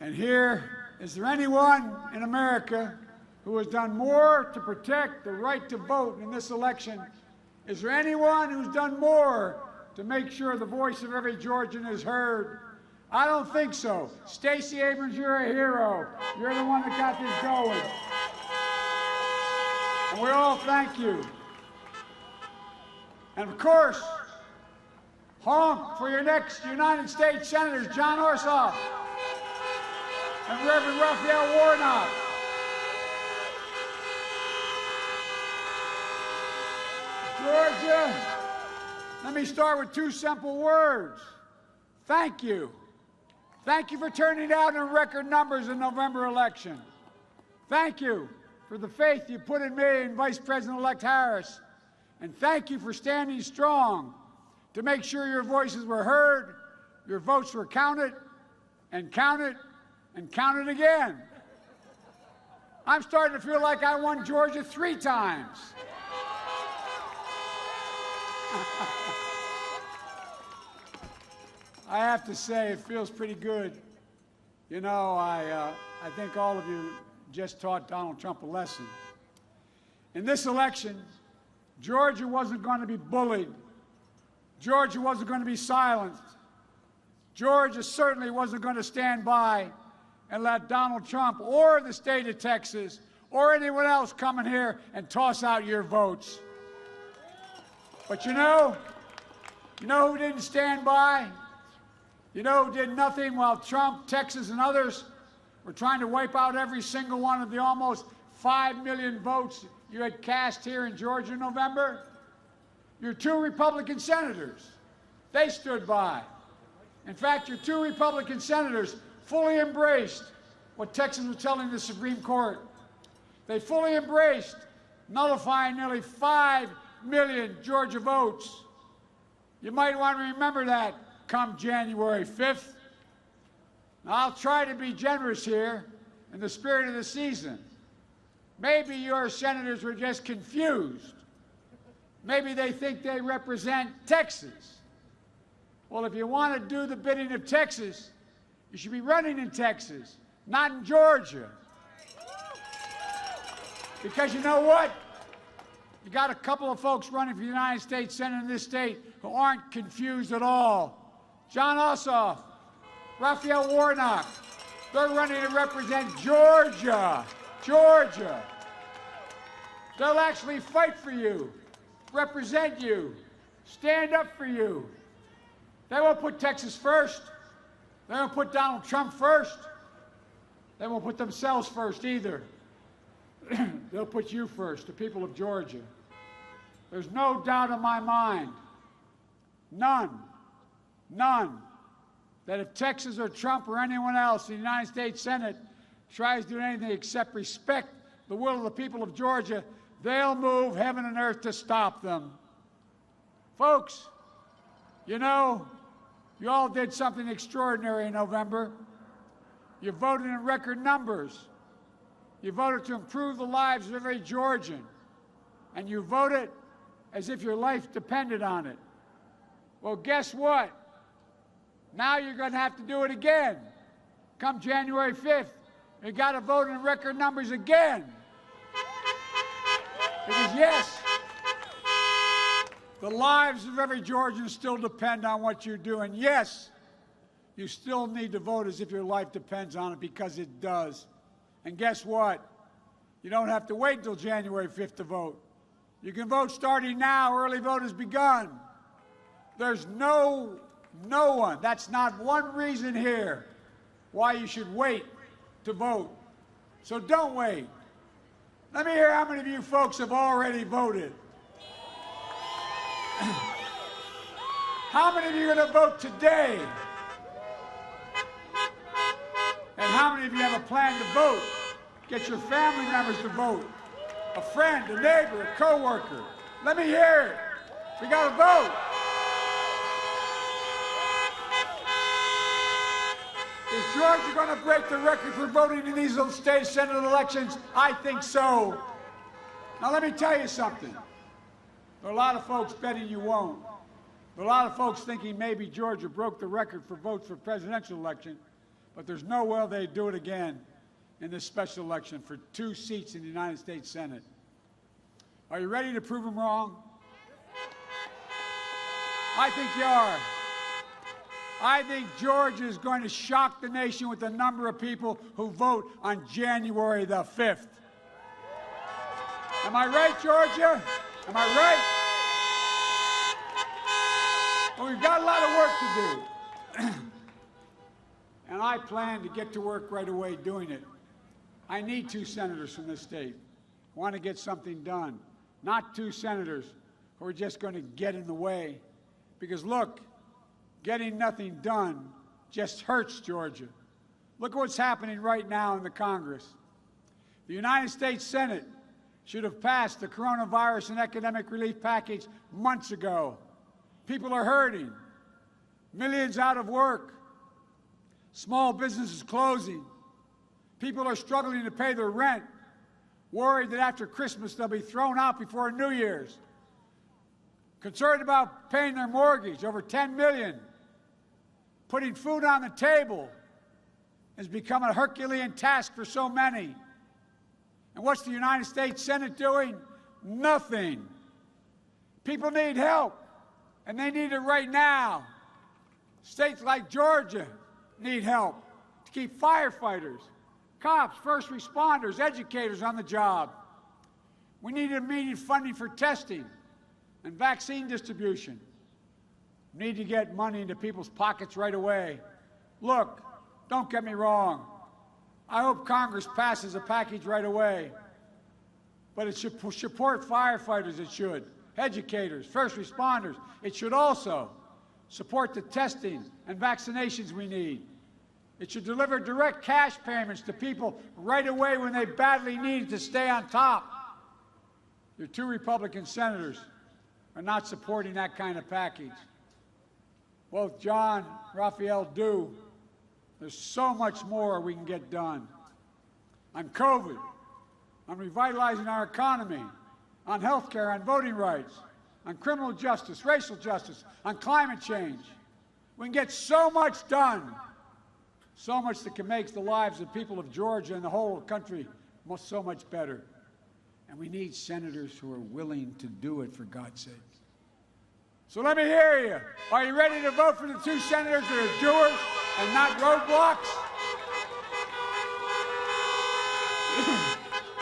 And here, is there anyone in America who has done more to protect the right to vote in this election? Is there anyone who's done more to make sure the voice of every Georgian is heard? I don't think so. Stacey Abrams, you're a hero. You're the one that got this going. And we all thank you. And of course, honk for your next United States Senators, John Ossoff and Reverend Raphael Warnock. Georgia, let me start with two simple words. Thank you. Thank you for turning out in record numbers in the November election. Thank you for the faith you put in me and Vice President-elect Harris. And thank you for standing strong to make sure your voices were heard, your votes were counted, and counted, and counted again. I'm starting to feel like I won Georgia 3 times. I have to say, it feels pretty good. You know, I think all of you just taught Donald Trump a lesson. In this election, Georgia wasn't going to be bullied. Georgia wasn't going to be silenced. Georgia certainly wasn't going to stand by and let Donald Trump or the state of Texas or anyone else come in here and toss out your votes. But you know who didn't stand by? You know who did nothing while Trump, Texas, and others were trying to wipe out every single one of the almost 5 million votes you had cast here in Georgia in November? Your 2 Republican senators. They stood by. In fact, your 2 Republican senators fully embraced what Texas was telling the Supreme Court. They fully embraced nullifying nearly 5 million Georgia votes. You might want to remember that come January 5th. Now, I'll try to be generous here in the spirit of the season. Maybe your senators were just confused. Maybe they think they represent Texas. Well, if you want to do the bidding of Texas, you should be running in Texas, not in Georgia. Because you know what? You got a couple of folks running for the United States Senate in this state who aren't confused at all. John Ossoff, Raphael Warnock, they're running to represent Georgia. Georgia. They'll actually fight for you, represent you, stand up for you. They won't put Texas first. They won't put Donald Trump first. They won't put themselves first either. They'll put you first, the people of Georgia. There's no doubt in my mind, none, that if Texas or Trump or anyone else in the United States Senate tries to do anything except respect the will of the people of Georgia, they'll move heaven and earth to stop them. Folks, you know, you all did something extraordinary in November. You voted in record numbers. You voted to improve the lives of every Georgian. And you voted as if your life depended on it. Well, guess what? Now you're going to have to do it again. Come January 5th, you got to vote in record numbers again. Because yes, the lives of every Georgian still depend on what you do. And yes, you still need to vote as if your life depends on it, because it does. And guess what? You don't have to wait until January 5th to vote. You can vote starting now. Early vote has begun. There's no one, that's not one reason here why you should wait to vote. So don't wait. Let me hear how many of you folks have already voted. How many of you are going to vote today? And how many of you have a plan to vote? Get your family members to vote. A friend, a neighbor, a coworker. Let me hear it. We got to vote. Is Georgia going to break the record for voting in these state Senate elections? I think so. Now let me tell you something. There are a lot of folks betting you won't. There are a lot of folks thinking maybe Georgia broke the record for votes for presidential election. but there's no way they'd do it again in this special election for 2 seats in the United States Senate. Are you ready to prove them wrong? I think you are. I think Georgia is going to shock the nation with the number of people who vote on January the 5th. Am I right, Georgia? Am I right? Well, we've got a lot of work to do. And I plan to get to work right away doing it. I need 2 senators from this state who want to get something done, not 2 senators who are just going to get in the way. Because look, getting nothing done just hurts Georgia. Look at what's happening right now in the Congress. The United States Senate should have passed the coronavirus and economic relief package months ago. People are hurting. Millions out of work. Small businesses closing. People are struggling to pay their rent, worried that after Christmas they'll be thrown out before New Year's. Concerned about paying their mortgage, over $10 million. Putting food on the table has become a Herculean task for so many. And what's the United States Senate doing? Nothing. People need help, and they need it right now. States like Georgia need help to keep firefighters, cops, first responders, educators on the job. We need immediate funding for testing and vaccine distribution. We need to get money into people's pockets right away. Look, don't get me wrong. I hope Congress passes a package right away. But it should support firefighters, it should. Educators, first responders. It should also support the testing and vaccinations we need. It should deliver direct cash payments to people right away when they badly need it to stay on top. Your 2 Republican senators are not supporting that kind of package. Both John, Raphael do. There's so much more we can get done. On COVID, on revitalizing our economy, on health care, on voting rights, on criminal justice, racial justice, on climate change. We can get so much done. So much that can make the lives of people of Georgia and the whole country so much better. And we need senators who are willing to do it, for God's sake. So let me hear you. Are you ready to vote for the 2 senators that are doers and not roadblocks?